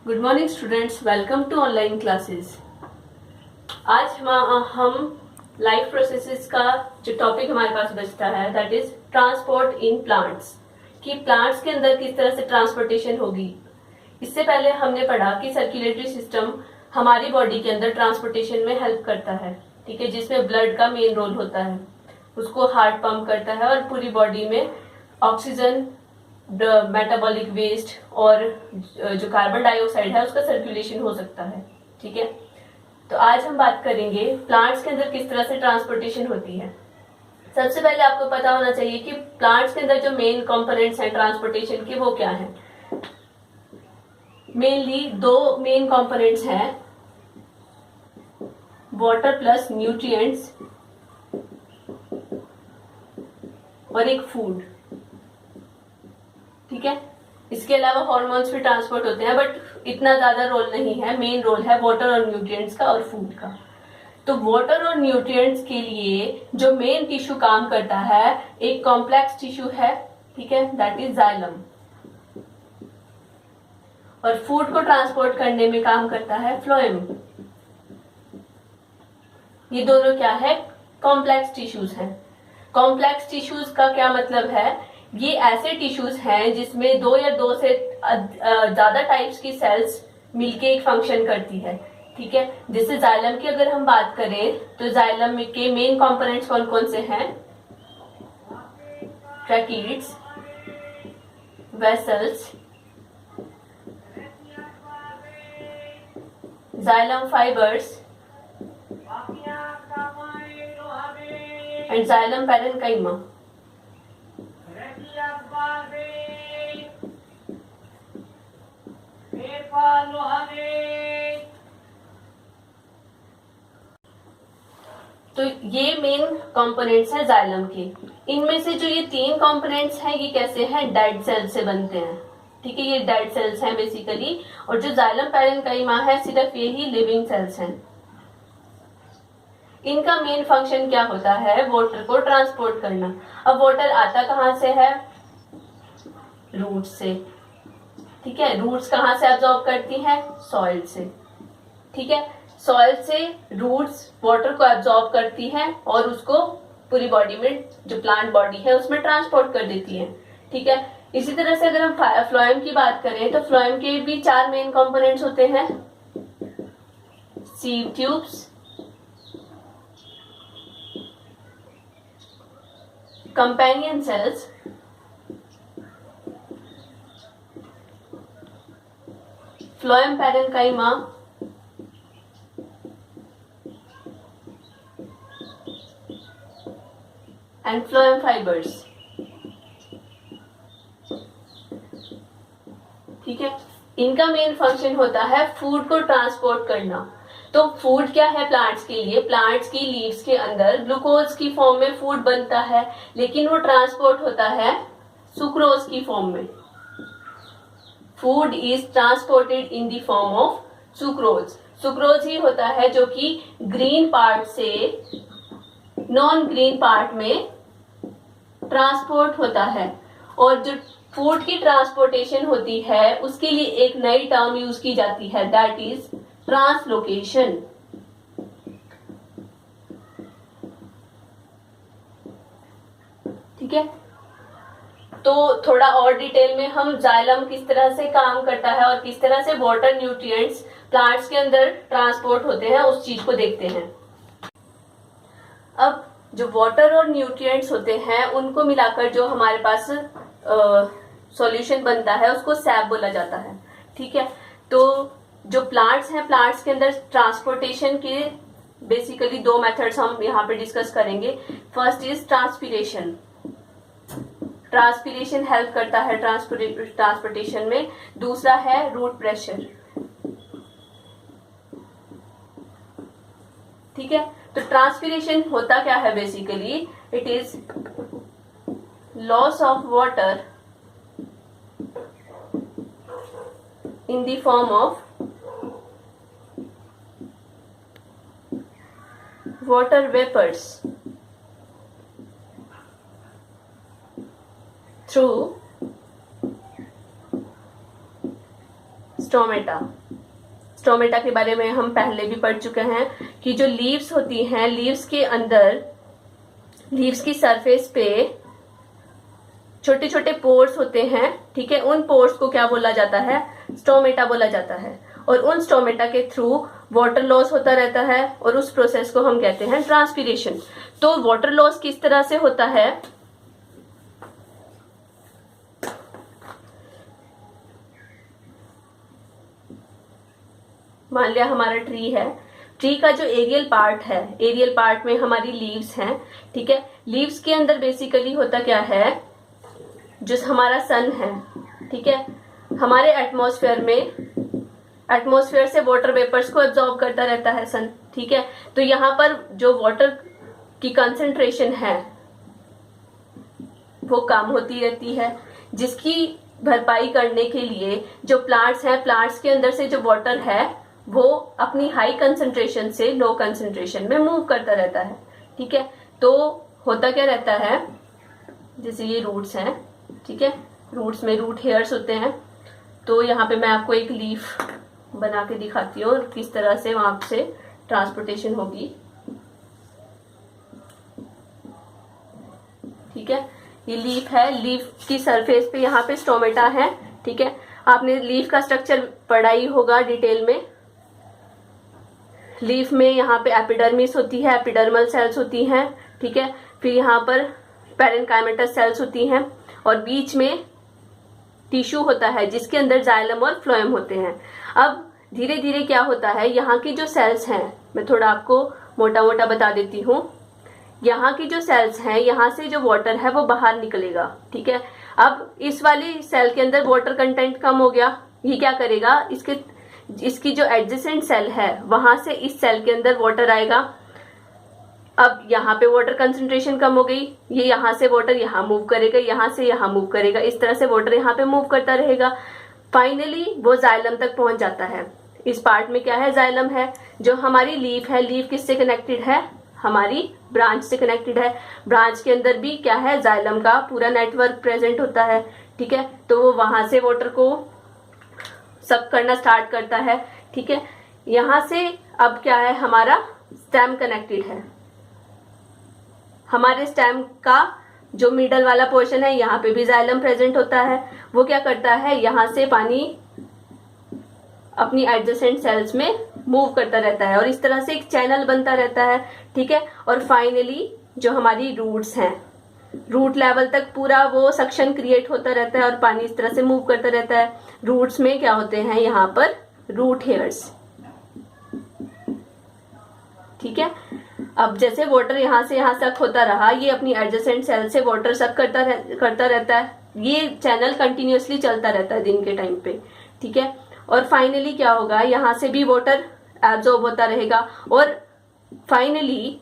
Good morning students, welcome to online classes. आज हम life processes का जो टॉपिक हमारे पास बचता है that is transport in plants, कि प्लांट्स के अंदर किस तरह से ट्रांसपोर्टेशन होगी। इससे पहले हमने पढ़ा कि सर्कुलेटरी सिस्टम हमारी बॉडी के अंदर ट्रांसपोर्टेशन में हेल्प करता है, ठीक है, जिसमें ब्लड का मेन रोल होता है। उसको हार्ट पंप करता है और पूरी बॉडी में ऑक्सीजन, मेटाबॉलिक वेस्ट और जो कार्बन डाइऑक्साइड है उसका सर्कुलेशन हो सकता है, ठीक है। तो आज हम बात करेंगे प्लांट्स के अंदर किस तरह से ट्रांसपोर्टेशन होती है। सबसे पहले आपको पता होना चाहिए कि प्लांट्स के अंदर जो मेन कंपोनेंट्स हैं ट्रांसपोर्टेशन के वो क्या हैं। मेनली दो मेन कंपोनेंट्स हैं, वाटर प्लस न्यूट्रिएंट्स और एक फूड, ठीक है। इसके अलावा हार्मोन्स भी ट्रांसपोर्ट होते हैं बट इतना ज्यादा रोल नहीं है। मेन रोल है वाटर और न्यूट्रिएंट्स का और फूड का। तो वाटर और न्यूट्रिएंट्स के लिए जो मेन टिश्यू काम करता है एक कॉम्प्लेक्स टिश्यू है, ठीक है, दैट इज जाइलम। और फूड को ट्रांसपोर्ट करने में काम करता है फ्लोएम। ये दोनों क्या है? कॉम्प्लेक्स टिश्यूज हैं। कॉम्प्लेक्स टिश्यूज का क्या मतलब है? ये ऐसे टिश्यूज हैं जिसमें दो या दो से ज्यादा टाइप्स की सेल्स मिलके एक फंक्शन करती है, ठीक है। जैसे जाइलम की अगर हम बात करें तो जाइलम के मेन कंपोनेंट्स कौन कौन से हैं? Tracheids, vessels, xylem fibres and xylem parenchyma. तो ये मेन कंपोनेंट्स हैं जाइलम के। इनमें से जो ये तीन कंपोनेंट्स हैं ये कैसे हैं? डेड सेल से बनते हैं, ठीक है। ये डेड सेल्स हैं बेसिकली। और जो जाइलम पैरेन्काइमा है सिर्फ ये ही लिविंग सेल्स हैं। इनका मेन फंक्शन क्या होता है? वाटर को ट्रांसपोर्ट करना। अब वाटर आता कहां से है? रूट से, ठीक है। रूट्स कहां से एब्जॉर्ब करती हैं? सॉइल से, ठीक है। सॉइल से रूट्स वाटर को एब्जॉर्ब करती हैं और उसको पूरी बॉडी में, जो प्लांट बॉडी है उसमें ट्रांसपोर्ट कर देती हैं, ठीक है। इसी तरह से अगर हम फ्लोएम की बात करें तो फ्लोएम के भी चार मेन कंपोनेंट्स होते हैं, sieve tubes, companion cells, phloem parenchyma and phloem fibres, ठीक है। इनका मेन फंक्शन होता है फूड को ट्रांसपोर्ट करना। तो फूड क्या है प्लांट्स के लिए? प्लांट्स की लीव्स के अंदर ग्लूकोज की फॉर्म में फूड बनता है, लेकिन वो ट्रांसपोर्ट होता है सुक्रोज की फॉर्म में। Food is transported in the form of sucrose. Sucrose ही होता है जो कि ग्रीन पार्ट से नॉन ग्रीन पार्ट में ट्रांसपोर्ट होता है। और जो फूड की ट्रांसपोर्टेशन होती है उसके लिए एक नई टर्म यूज की जाती है, दैट इज ट्रांसलोकेशन, ठीक है। तो थोड़ा और डिटेल में हम जाइलम किस तरह से काम करता है और किस तरह से वाटर न्यूट्रिएंट्स प्लांट्स के अंदर ट्रांसपोर्ट होते हैं उस चीज को देखते हैं। अब जो वाटर और न्यूट्रिएंट्स होते हैं उनको मिलाकर जो हमारे पास सॉल्यूशन बनता है उसको सैप बोला जाता है, ठीक है। तो जो प्लांट्स हैं, प्लांट्स के अंदर ट्रांसपोर्टेशन के बेसिकली दो मेथड्स हम यहाँ पे डिस्कस करेंगे। First is transpiration. Transpiration help करता है ट्रांसपोर्टेशन में। दूसरा है रूट प्रेशर, ठीक है। तो ट्रांसपीरेशन होता क्या है basically? It is loss of water in the form of water vapors through stomata. Stomata के बारे में हम पहले भी पढ़ चुके हैं कि जो लीव्स होती हैं, लीव्स के अंदर, लीव्स की सरफेस पे छोटे छोटे पोर्स होते हैं, ठीक है। उन पोर्स को क्या बोला जाता है? स्टोमेटा बोला जाता है। और उन स्टोमेटा के थ्रू वाटर लॉस होता रहता है और उस प्रोसेस को हम कहते हैं ट्रांसपीरेशन। तो वाटर लॉस किस तरह से होता है? मान लिया हमारा ट्री है, ट्री का जो एरियल पार्ट है, एरियल पार्ट में हमारी लीव्स हैं, ठीक है। लीव्स के अंदर बेसिकली होता क्या है? जो हमारा सन है, ठीक है, हमारे एटमॉस्फेयर में, एटमॉस्फेयर से वाटर वेपर्स को एब्जॉर्ब करता रहता है सन, ठीक है। तो यहाँ पर जो वाटर की कंसंट्रेशन है वो कम होती रहती है, जिसकी भरपाई करने के लिए जो प्लांट्स हैं, प्लांट्स के अंदर से जो वाटर है वो अपनी हाई कंसंट्रेशन से लो कंसंट्रेशन में मूव करता रहता है, ठीक है। तो होता क्या रहता है, जैसे ये रूट्स हैं, ठीक है, रूट्स में रूट हेयर्स होते हैं। तो यहाँ पे मैं आपको एक लीफ बना के दिखाती हूँ किस तरह से वहां से ट्रांसपोर्टेशन होगी, ठीक है। ये लीफ है, लीफ की सरफेस पे यहाँ पे स्टोमेटा है, ठीक है। आपने लीफ का स्ट्रक्चर पढ़ा ही होगा डिटेल में। लीफ में यहाँ पे एपिडर्मिस होती है, एपिडर्मल सेल्स होती हैं, ठीक है। फिर यहाँ पर पेरेन्काइमेटस सेल्स होती हैं और बीच में टिश्यू होता है जिसके अंदर जाइलम और फ्लोएम होते हैं। अब धीरे धीरे क्या होता है, यहाँ की जो सेल्स हैं, मैं थोड़ा आपको मोटा मोटा बता देती हूँ। यहाँ की जो सेल्स हैं, यहाँ से जो वाटर है वो बाहर निकलेगा, ठीक है। अब इस वाली सेल के अंदर वाटर कंटेंट कम हो गया, ये क्या करेगा, इसकी जो एडजेसेंट सेल है वहां से इस सेल के अंदर वाटर आएगा। अब यहाँ पे वाटर कंसंट्रेशन कम हो गई, ये यहाँ से वाटर यहाँ मूव करेगा, यहाँ से यहाँ मूव करेगा, इस तरह से वाटर यहाँ पे मूव करता रहेगा। फाइनली वो जाइलम तक पहुंच जाता है। इस पार्ट में क्या है, जाइलम है। जो हमारी लीफ है, लीफ किससे कनेक्टेड है, हमारी ब्रांच से कनेक्टेड है। ब्रांच के अंदर भी क्या है, जाइलम का पूरा नेटवर्क प्रेजेंट होता है, ठीक है। तो वो वहां से वाटर को सक करना स्टार्ट करता है, ठीक है। यहां से अब क्या है, हमारा स्टेम कनेक्टेड है। हमारे स्टेम का जो मिडल वाला पोर्शन है, यहाँ पे भी जाइलम प्रेजेंट होता है। वो क्या करता है, यहाँ से पानी अपनी एडजेसेंट सेल्स में मूव करता रहता है और इस तरह से एक चैनल बनता रहता है, ठीक है। और फाइनली जो हमारी रूट्स हैं, रूट लेवल तक पूरा वो सक्शन क्रिएट होता रहता है और पानी इस तरह से मूव करता रहता है। रूट्स में क्या होते हैं, यहाँ पर रूट हेयर्स, ठीक है। अब जैसे वाटर यहाँ से यहाँ सक होता रहा, ये अपनी एडजेसेंट सेल से वाटर सक करता रहता है। ये चैनल कंटिन्यूअसली चलता रहता है दिन के टाइम पे, ठीक है। और फाइनली क्या होगा, यहाँ से भी वाटर एब्जॉर्ब होता रहेगा और फाइनली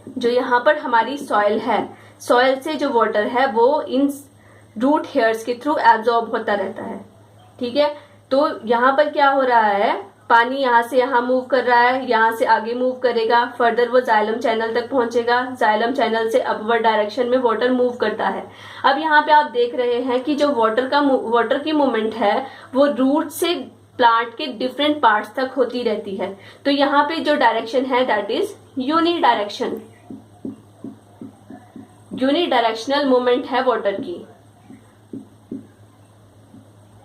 जो यहाँ पर हमारी सॉइल है, सॉइल से जो वाटर है वो इन रूट हेयर्स के थ्रू एब्जॉर्ब होता रहता है, ठीक है। तो यहाँ पर क्या हो रहा है, पानी यहाँ से यहाँ मूव कर रहा है, यहाँ से आगे मूव करेगा, फर्दर वो जाइलम चैनल तक पहुंचेगा। जाइलम चैनल से अपवर्ड डायरेक्शन में वाटर मूव करता है। अब यहाँ पे आप देख रहे हैं कि जो वाटर की मूवमेंट है वो रूट से प्लांट के डिफरेंट पार्ट्स तक होती रहती है। तो यहाँ पे जो डायरेक्शन है दैट इज यूनिडायरेक्शन, यूनिडायरेक्शनल मूवमेंट है वाटर की,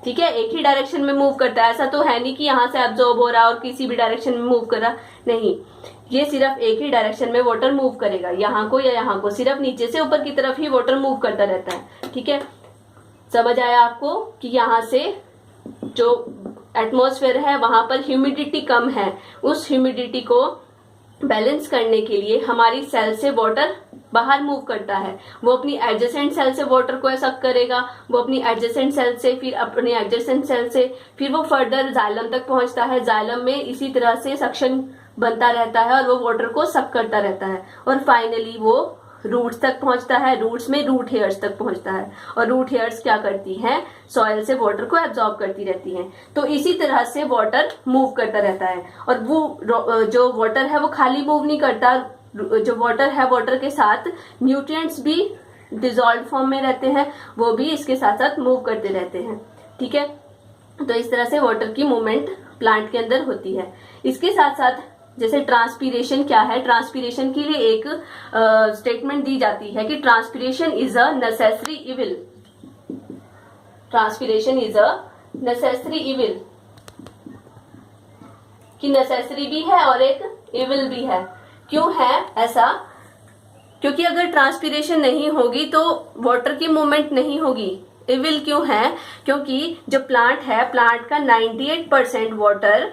ठीक है। एक ही डायरेक्शन में मूव करता है, ऐसा तो है नहीं कि यहाँ से एब्जॉर्ब हो रहा और किसी भी डायरेक्शन में मूव कर रहा, नहीं, ये सिर्फ एक ही डायरेक्शन में वाटर मूव करेगा, यहाँ को या यहाँ को, सिर्फ नीचे से ऊपर की तरफ ही वाटर मूव करता रहता है, ठीक है। समझ आया आपको कि यहाँ से जो एटमॉस्फेयर है वहां पर ह्यूमिडिटी कम है, उस ह्यूमिडिटी को बैलेंस करने के लिए हमारी सेल से वाटर बाहर मूव करता है। वो अपनी एडजेसेंट सेल से वाटर को सक करेगा, वो अपनी एडजेसेंट सेल से, फिर अपने एडजेसेंट सेल से, फिर वो फर्दर जाइलम तक पहुंचता है। जाइलम में इसी तरह से सक्शन बनता रहता है और वो वाटर को सक करता रहता है और फाइनली वो रूट्स तक पहुंचता है। रूट्स में रूट हेयर्स तक पहुंचता है और रूट हेयर्स क्या करती हैं, सॉइल से वाटर को एब्जॉर्ब करती रहती हैं। तो इसी तरह से वाटर मूव करता रहता है और वो जो वाटर है वो खाली मूव नहीं करता, जो वाटर है वाटर के साथ न्यूट्रिएंट्स भी डिजॉल्व फॉर्म में रहते हैं, वो भी इसके साथ साथ मूव करते रहते हैं, ठीक है। तो इस तरह से वाटर की मूवमेंट प्लांट के अंदर होती है। इसके साथ साथ जैसे ट्रांसपीरेशन क्या है, ट्रांसपीरेशन के लिए एक स्टेटमेंट दी जाती है कि transpiration is a necessary evil. Transpiration is a necessary evil, कि नेसेसरी भी है और एक इविल भी है। क्यों है ऐसा? क्योंकि अगर ट्रांसपीरेशन नहीं होगी तो वाटर की मूवमेंट नहीं होगी। इविल क्यों है? क्योंकि जो प्लांट है, प्लांट का 98% वाटर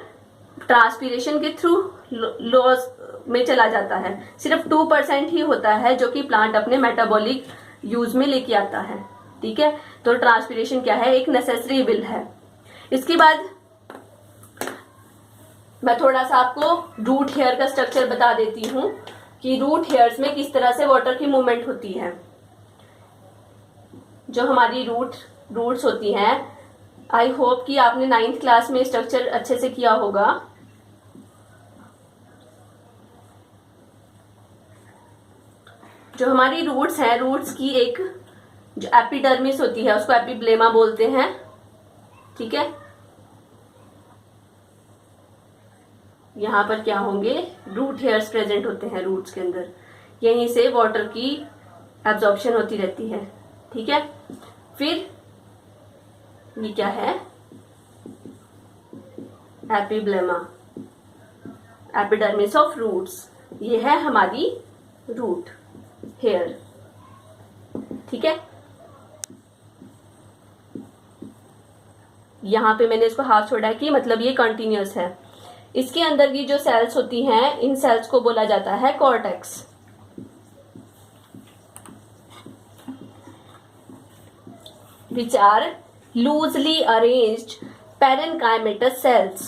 ट्रांसपीरेशन के थ्रू लॉस में चला जाता है। सिर्फ 2% ही होता है जो कि प्लांट अपने मेटाबॉलिक यूज में लेके आता है। ठीक है, तो ट्रांसपीरेशन क्या है? एक नेसेसरी इविल है। इसके बाद मैं थोड़ा सा आपको रूट हेयर का स्ट्रक्चर बता देती हूँ कि रूट हेयर्स में किस तरह से वाटर की मूवमेंट होती है। जो हमारी रूट्स होती हैं, आई होप कि आपने 9th क्लास में स्ट्रक्चर अच्छे से किया होगा। जो हमारी रूट्स हैं, रूट्स की एक जो एपिडर्मिस होती है उसको एपिब्लेमा बोलते हैं। ठीक है, यहाँ पर क्या होंगे? रूट हेयर्स प्रेजेंट होते हैं रूट्स के अंदर। यहीं से वाटर की एब्जॉर्प्शन होती रहती है। ठीक है, फिर ये क्या है? Epiblema, epidermis of roots. ये है हमारी रूट हेयर। ठीक है, यहाँ पे मैंने इसको हाफ छोड़ा है कि मतलब ये कंटिन्यूअस है। इसके अंदर की जो सेल्स होती हैं, इन सेल्स को बोला जाता है cortex. which are loosely arranged parenchymatous cells.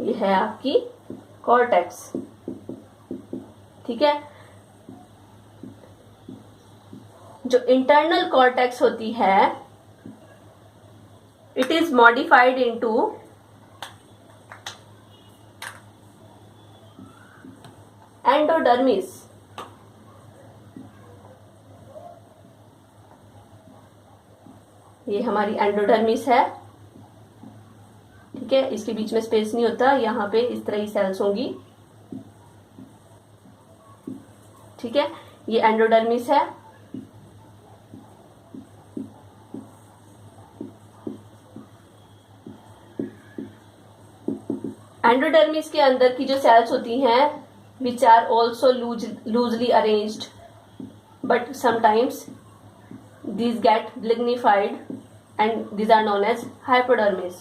ये है आपकी कॉर्टेक्स। ठीक है, जो इंटरनल कॉर्टेक्स होती है, it is modified into endodermis. ये हमारी एंडोडर्मिस है। ठीक है, इसके बीच में स्पेस नहीं होता, यहाँ पे इस तरह ही सेल्स होंगी। ठीक है, ये एंडोडर्मिस है। एंडोडर्मिस के अंदर की जो सेल्स होती हैं, which are also loosely arranged, but sometimes these get lignified and these are known as hypodermis.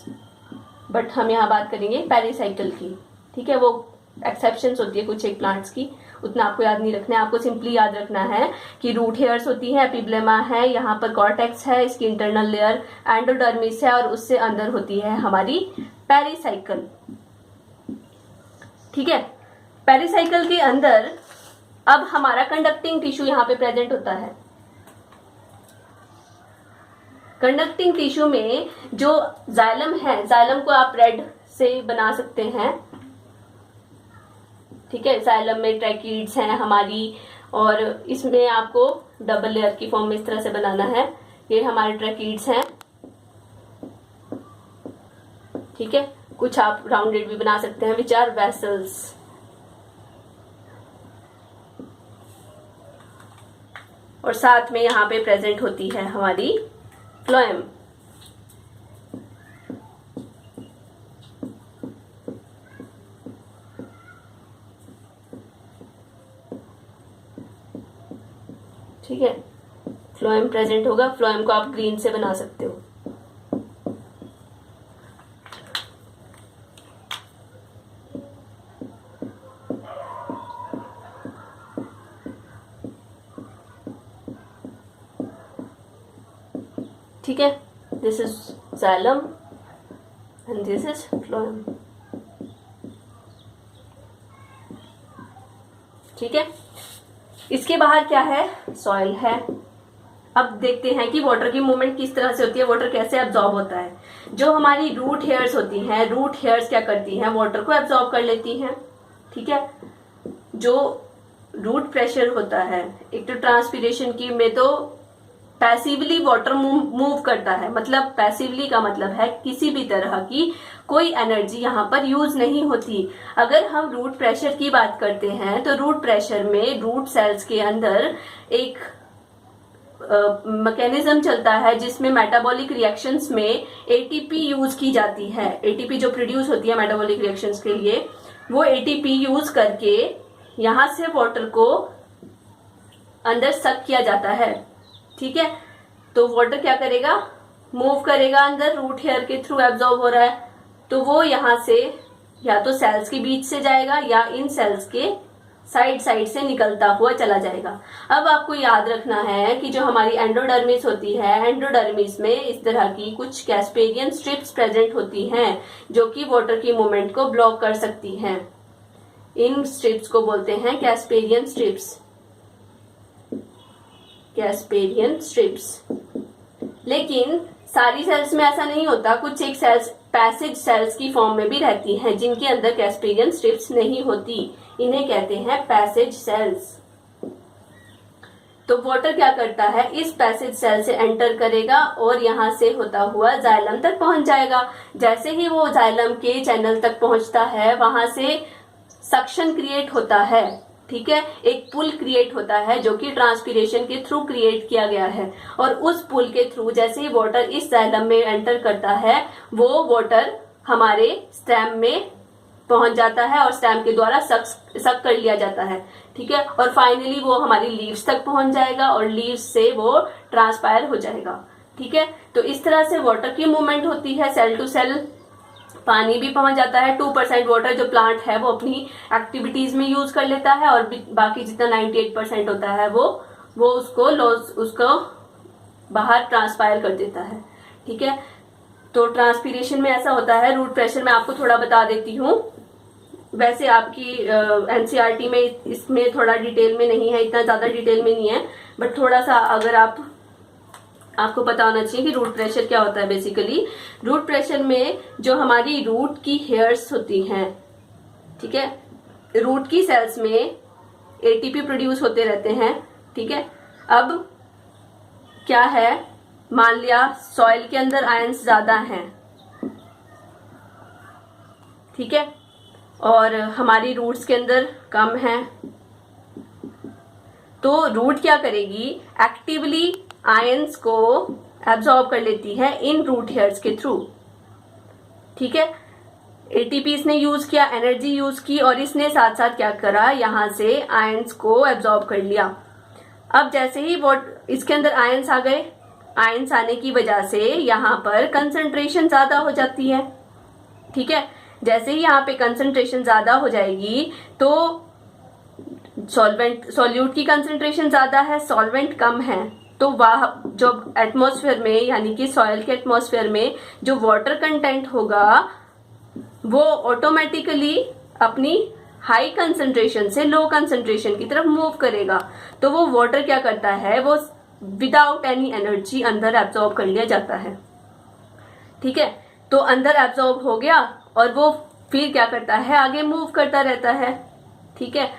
but हम यहाँ बात करेंगे पेरिसाइकिल की। ठीक है, वो एक्सेप्शंस होती है कुछ एक प्लांट्स की, उतना आपको याद नहीं रखना है। आपको सिंपली याद रखना है कि रूट हेयर्स होती है, एपिब्लेमा है, यहाँ पर कॉर्टेक्स है, इसकी इंटरनल लेयर एंडोडर्मिस है, और उससे अंदर होती है हमारी पेरिसाइकिल। ठीक है, पेरिसाइकिल के अंदर अब हमारा कंडक्टिंग टिश्यू यहाँ पे प्रेजेंट होता है। कंडक्टिंग टिश्यू में जो जाइलम है, जाइलम को आप रेड से बना सकते हैं। ठीक है, जाइलम में ट्रैकीड्स हैं हमारी, और इसमें आपको डबल लेयर की फॉर्म में इस तरह से बनाना है। ये हमारे ट्रैकीड्स हैं। ठीक है, कुछ आप राउंडेड भी बना सकते हैं, विच आर वेसल्स। और साथ में यहाँ पे प्रेजेंट होती है हमारी फ्लोएम। ठीक है, फ्लोएम प्रेजेंट होगा। फ्लोएम को आप ग्रीन से बना सकते हो। ठीक है, this is xylem and this is phloem. ठीक है, इसके बाहर क्या है? सॉइल है। अब देखते हैं कि वाटर की मूवमेंट किस तरह से होती है, वाटर कैसे एब्जॉर्ब होता है। जो हमारी रूट हेयर्स होती हैं, रूट हेयर्स क्या करती हैं? वाटर को एब्जॉर्ब कर लेती हैं। ठीक है, जो रूट प्रेशर होता है, एक तो ट्रांसपीरेशन की में तो पैसिवली वाटर मूव करता है, मतलब पैसिवली का मतलब है किसी भी तरह की कोई एनर्जी यहाँ पर यूज नहीं होती। अगर हम रूट प्रेशर की बात करते हैं तो रूट प्रेशर में रूट सेल्स के अंदर एक मैकेनिज्म चलता है जिसमें मेटाबॉलिक रिएक्शंस में एटीपी यूज की जाती है। एटीपी जो प्रोड्यूस होती है मेटाबॉलिक रिएक्शंस के लिए, वो एटीपी यूज करके यहां से वाटर को अंदर सक किया जाता है। ठीक है, तो वाटर क्या करेगा, मूव करेगा अंदर, रूट हेयर के थ्रू एब्जॉर्ब हो रहा है, तो वो यहां से या तो सेल्स के बीच से जाएगा या इन सेल्स के साइड से निकलता हुआ चला जाएगा। अब आपको याद रखना है कि जो हमारी एंडोडर्मिस होती है, एंडोडर्मिस में इस तरह की कुछ कैस्पेरियन स्ट्रिप्स प्रेजेंट होती हैं जो कि वाटर की मूवमेंट को ब्लॉक कर सकती हैं। इन स्ट्रिप्स को बोलते हैं कैस्पेरियन स्ट्रिप्स, कैस्पेरियन स्ट्रिप्स। लेकिन सारी सेल्स में ऐसा नहीं होता, कुछ एक सेल्स पैसेज सेल्स की फॉर्म में भी रहती हैं जिनके अंदर कैस्पेरियन स्ट्रिप्स नहीं होती, इन्हें कहते हैं पैसेज सेल्स। तो वाटर क्या करता है, इस पैसेज सेल से एंटर करेगा और यहां से होता हुआ जाइलम तक पहुंच जाएगा। जैसे ही वो जाइलम के चैनल तक पहुंचता है वहां से सक्शन क्रिएट होता है। ठीक है, एक पुल क्रिएट होता है जो कि ट्रांसपीरेशन के थ्रू क्रिएट किया गया है, और उस पुल के थ्रू जैसे ही वाटर इस जाइलम में एंटर करता है वो वाटर हमारे स्टेम में पहुंच जाता है और स्टेम के द्वारा सक कर लिया जाता है। ठीक है, और फाइनली वो हमारी लीव्स तक पहुंच जाएगा और लीव्स से वो ट्रांसपायर हो जाएगा। ठीक है, तो इस तरह से वाटर की मूवमेंट होती है सेल टू सेल। पानी भी पहुंच जाता है, 2% वाटर जो प्लांट है वो अपनी एक्टिविटीज में यूज कर लेता है, और बाकी जितना 98% होता है वो उसको बाहर ट्रांसपायर कर देता है। ठीक है, तो ट्रांसपीरेशन में ऐसा होता है। रूट प्रेशर में आपको थोड़ा बता देती हूँ, वैसे आपकी एनसीईआरटी में इसमें थोड़ा डिटेल में नहीं है, इतना ज्यादा डिटेल में नहीं है, बट थोड़ा सा अगर आपको पता होना चाहिए कि रूट प्रेशर क्या होता है। बेसिकली रूट प्रेशर में जो हमारी रूट की हेयर्स होती हैं, ठीक है, रूट की सेल्स में एटीपी प्रोड्यूस होते रहते हैं। ठीक है, अब क्या है, मान लिया सॉइल के अंदर आयंस ज्यादा हैं, ठीक है, और हमारी रूट्स के अंदर कम हैं, तो रूट क्या करेगी, एक्टिवली आयंस को एब्जॉर्ब कर लेती है इन रूट हेयर्स के थ्रू। ठीक है, एटीपी इसने यूज किया, एनर्जी यूज की, और इसने साथ साथ क्या करा, यहां से आयंस को एब्जॉर्ब कर लिया। अब जैसे ही वो इसके अंदर आयंस आ गए, आयंस आने की वजह से यहाँ पर कंसंट्रेशन ज्यादा हो जाती है। ठीक है, जैसे ही यहाँ पे कंसंट्रेशन ज्यादा हो जाएगी तो सॉल्यूट की कंसंट्रेशन ज्यादा है, सॉल्वेंट कम है, तो वह जो एटमॉस्फेयर में यानी कि सॉइल के एटमॉस्फेयर में जो वाटर कंटेंट होगा वो ऑटोमेटिकली अपनी हाई कंसंट्रेशन से लो कंसंट्रेशन की तरफ मूव करेगा। तो वो वाटर क्या करता है, वो विदाउट एनी एनर्जी अंदर एब्जॉर्ब कर लिया जाता है। ठीक है, तो अंदर एब्जॉर्ब हो गया और वो फिर क्या करता है, आगे मूव करता रहता है। ठीक है,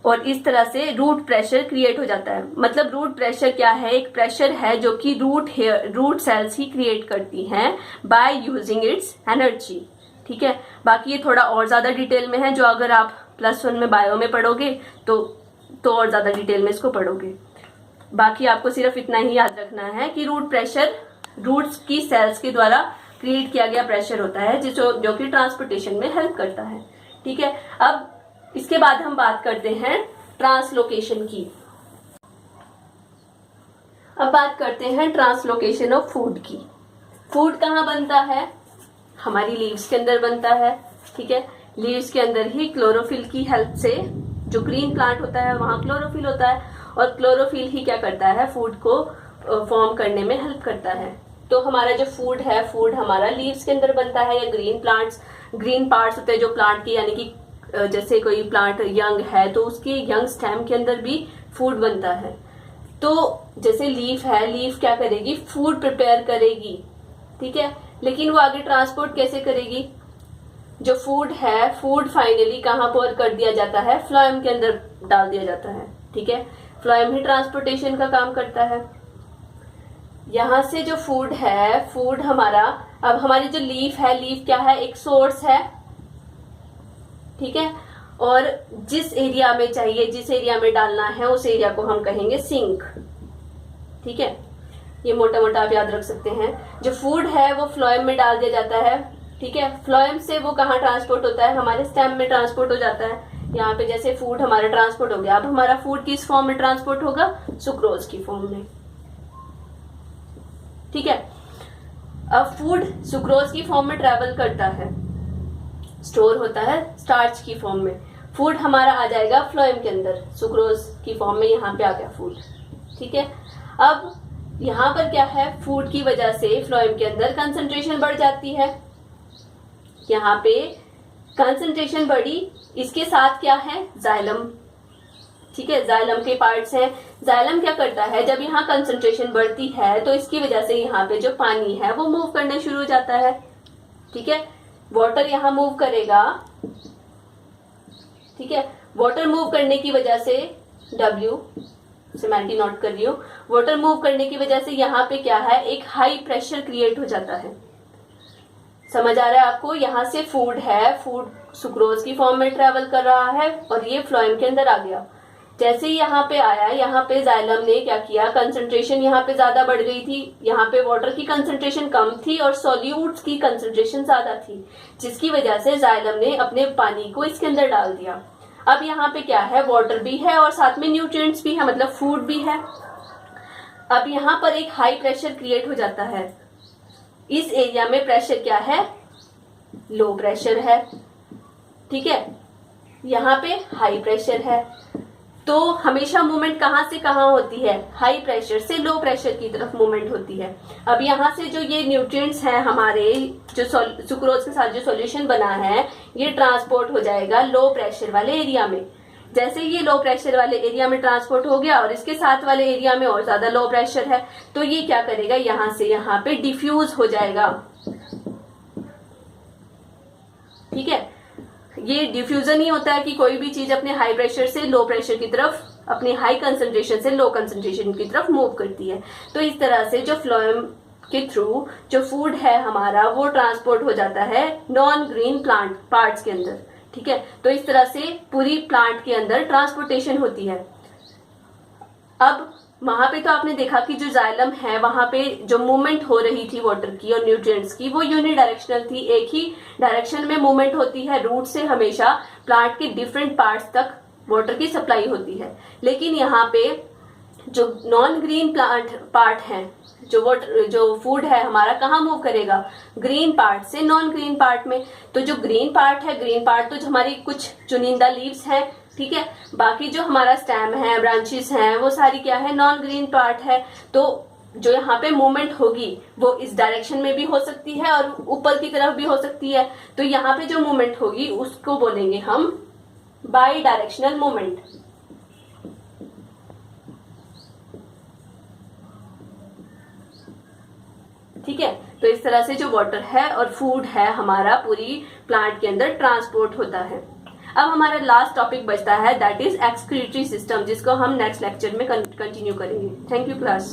और इस तरह से रूट प्रेशर क्रिएट हो जाता है। मतलब रूट प्रेशर क्या है, एक प्रेशर है जो कि रूट सेल्स ही क्रिएट करती हैं बाय यूजिंग इट्स एनर्जी। ठीक है, बाकी ये थोड़ा और ज्यादा डिटेल में है, जो अगर आप +1 में बायो में पढ़ोगे तो और ज्यादा डिटेल में इसको पढ़ोगे। बाकी आपको सिर्फ इतना ही याद रखना है कि रूट प्रेशर रूट्स की सेल्स के द्वारा क्रिएट किया गया प्रेशर होता है जो कि ट्रांसपोर्टेशन में हेल्प करता है। ठीक है, अब इसके बाद हम बात करते हैं ट्रांसलोकेशन की। अब बात करते हैं ट्रांसलोकेशन ऑफ फूड की। फूड कहाँ बनता है, हमारी लीव्स के अंदर बनता है। ठीक है, लीव्स के अंदर ही क्लोरोफिल की हेल्प से, जो ग्रीन प्लांट होता है वहां क्लोरोफिल होता है, और क्लोरोफिल ही क्या करता है, फूड को फॉर्म करने में हेल्प करता है। तो हमारा जो फूड है, फूड हमारा लीव्स के अंदर बनता है, या ग्रीन पार्ट्स होते हैं जो प्लांट की, यानी कि जैसे कोई प्लांट यंग है तो उसके यंग स्टेम के अंदर भी फूड बनता है। तो जैसे लीफ है, लीफ क्या करेगी, फूड प्रिपेयर करेगी। ठीक है, लेकिन वो आगे ट्रांसपोर्ट कैसे करेगी, जो फूड है, फूड फाइनली कहाँ पर कर दिया जाता है, फ्लोएम के अंदर डाल दिया जाता है। ठीक है, फ्लोएम ही ट्रांसपोर्टेशन का काम करता है। यहां से जो फूड है, फूड हमारा, अब हमारी जो लीफ है, लीफ क्या है, एक सोर्स है। ठीक है, और जिस एरिया में चाहिए, जिस एरिया में डालना है, उस एरिया को हम कहेंगे सिंक। ठीक है, ये मोटा मोटा आप याद रख सकते हैं। जो फूड है वो फ्लोएम में डाल दिया जाता है। ठीक है, फ्लोएम से वो कहाँ ट्रांसपोर्ट होता है, हमारे स्टेम में ट्रांसपोर्ट हो जाता है। यहाँ पे जैसे फूड हमारा ट्रांसपोर्ट हो गया, अब हमारा फूड किस फॉर्म में ट्रांसपोर्ट होगा, सुक्रोज की फॉर्म में। ठीक है, अब फूड सुक्रोज की फॉर्म में ट्रेवल करता है, स्टोर होता है स्टार्च की फॉर्म में। फूड हमारा आ जाएगा फ्लोएम के अंदर, सुक्रोज की फॉर्म में यहाँ पे आ गया फूड। ठीक है, अब यहाँ पर क्या है, फूड की वजह से फ्लोएम के अंदर कंसंट्रेशन बढ़ जाती है। यहाँ पे कंसंट्रेशन बढ़ी, इसके साथ क्या है, जाइलम। ठीक है, जाइलम के पार्ट्स हैं। जाइलम क्या करता है, जब यहाँ कंसंट्रेशन बढ़ती है तो इसकी वजह से यहाँ पे जो पानी है वो मूव करना शुरू हो जाता है। ठीक है, वाटर यहाँ मूव करेगा। ठीक है, वाटर मूव करने की वजह से, W से मैं नोट कर रही हूँ, वाटर मूव करने की वजह से यहाँ पे क्या है, एक हाई प्रेशर क्रिएट हो जाता है। समझ आ रहा है आपको, यहाँ से फूड है, फूड सुक्रोज की फॉर्म में ट्रेवल कर रहा है और ये फ्लोएम के अंदर आ गया। जैसे ही यहाँ पे आया, यहाँ पे जाइलम ने क्या किया, कंसंट्रेशन यहाँ पे ज्यादा बढ़ गई थी, यहाँ पे वाटर की कंसंट्रेशन कम थी और सॉल्यूट्स की कंसंट्रेशन ज्यादा थी, जिसकी वजह से जाइलम ने अपने पानी को इसके अंदर डाल दिया। अब यहाँ पे क्या है, वाटर भी है और साथ में न्यूट्रिएंट्स भी है, मतलब फूड भी है। अब यहाँ पर एक हाई प्रेशर क्रिएट हो जाता है। इस एरिया में प्रेशर क्या है, लो प्रेशर है। ठीक है, यहाँ पे हाई प्रेशर है। तो हमेशा मूवमेंट कहाँ से कहाँ होती है, हाई प्रेशर से लो प्रेशर की तरफ मूवमेंट होती है। अब यहाँ से जो ये न्यूट्रिएंट्स हैं हमारे, जो सुक्रोज के साथ जो सॉल्यूशन बना है, ये ट्रांसपोर्ट हो जाएगा लो प्रेशर वाले एरिया में। जैसे ये लो प्रेशर वाले एरिया में ट्रांसपोर्ट हो गया और इसके साथ वाले एरिया में और ज्यादा लो प्रेशर है, तो ये क्या करेगा, यहाँ से यहाँ पे डिफ्यूज हो जाएगा। ठीक है, ये डिफ्यूजन ही होता है कि कोई भी चीज अपने हाई प्रेशर से लो प्रेशर की तरफ, अपने हाई कंसंट्रेशन से लो कंसंट्रेशन की तरफ मूव करती है। तो इस तरह से जो फ्लोएम के थ्रू जो फूड है हमारा, वो ट्रांसपोर्ट हो जाता है नॉन ग्रीन प्लांट पार्ट्स के अंदर। ठीक है, तो इस तरह से पूरी प्लांट के अंदर ट्रांसपोर्टेशन होती है। अब वहां पे तो आपने देखा कि जो जाइलम है, वहां पे जो मूवमेंट हो रही थी वाटर की और न्यूट्रिएंट्स की, वो यूनिडायरेक्शनल थी, एक ही डायरेक्शन में मूवमेंट होती है। रूट से हमेशा प्लांट के डिफरेंट पार्ट्स तक वाटर की सप्लाई होती है। लेकिन यहाँ पे जो नॉन ग्रीन प्लांट पार्ट है, जो फूड है हमारा, कहाँ मूव करेगा, ग्रीन पार्ट से नॉन ग्रीन पार्ट में। तो जो ग्रीन पार्ट है, ग्रीन पार्ट तो जो हमारी कुछ चुनिंदा लीव्स हैं, ठीक है, बाकी जो हमारा स्टेम है, ब्रांचेस हैं, वो सारी क्या है, नॉन ग्रीन पार्ट है। तो जो यहाँ पे मूवमेंट होगी वो इस डायरेक्शन में भी हो सकती है और ऊपर की तरफ भी हो सकती है। तो यहाँ पे जो मूवमेंट होगी उसको बोलेंगे हम बाई डायरेक्शनल मूवमेंट। ठीक है, तो इस तरह से जो वाटर है और फूड है हमारा पूरी प्लांट के अंदर ट्रांसपोर्ट होता है। अब हमारा लास्ट टॉपिक बचता है, दैट इज एक्सक्रीटरी सिस्टम, जिसको हम नेक्स्ट लेक्चर में कंटिन्यू करेंगे। Thank you class.